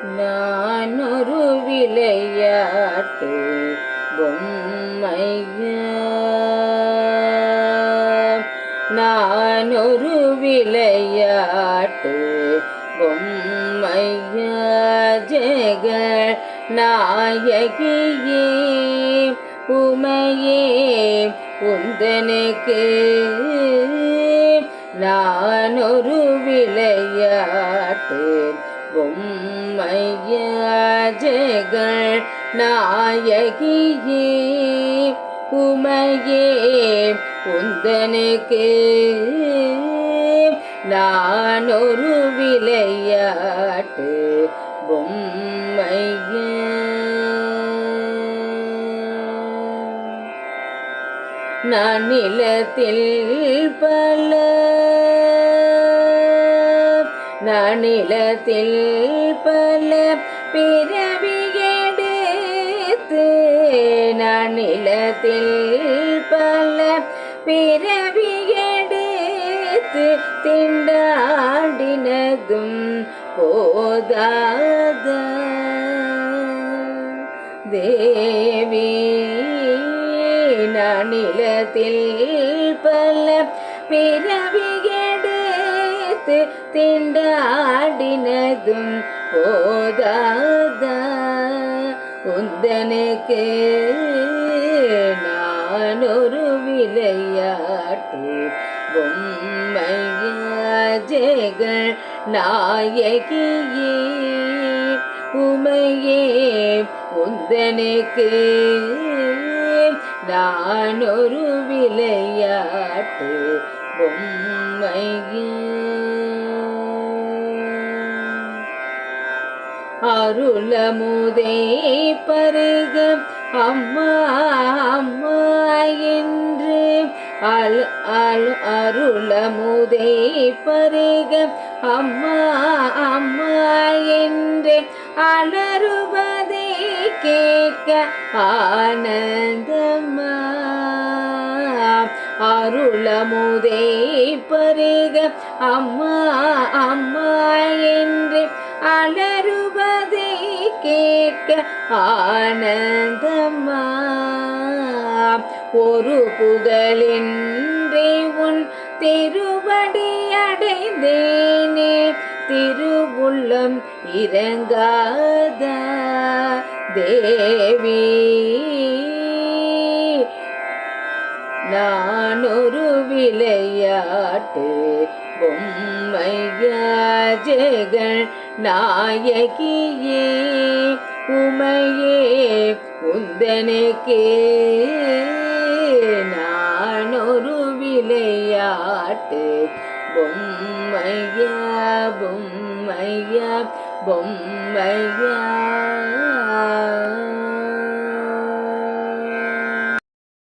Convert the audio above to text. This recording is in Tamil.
நான் ஒரு விளையாட்டு பொம்மையா, நான் ஒரு விளையாட்டு பொம்மையா, ஜெகநாயகியே உமையே உந்தனுக்கு நான் ஒரு விளையாட்டு பொம்மையா, ஜெகநாயகியே உமையே உந்தனுக்கு நான் ஒரு விளையாட்டு பொம்மையா. நான் நிலத்தில் பல பிறவி எடுத்து, நான் நிலத்தில் பல பிறவி எடுத்து திண்டாடினதும் போதாத தேவி, நான் நிலத்தில் பல பிறவி எடுத்து திண்டாடினதும் போதாத உந்தனுக்கு நான் ஒரு விளையாட்டு பொம்மையா, ஜெகநாயகியே உமையே உந்தனுக்கு நான் ஒரு விளையாட்டு பொம்மையா. அருளமுதே பருக அம்மா அம்மா என்று அருளமுதே பருக அம்மா அம்மா என்று அலறுவதை கேட்க ஆனந்தமா, அருளமுதே பருக அம்மா அம்மா என்று அலறுவதை கேட்க ஆனந்தமா, ஒரு புகழின்றி உன் திருவடி அடைந்தேனே, திருவுள்ளம் இறங்காதா தேவி, நான் ஒரு விளையாட்டு பொம்மையா, ஜெகநாயகியே உமையே உந்தனுக்கு நான் ஒரு விளையாட்டு பொம்மையா பொம்மையா பொம்மையா.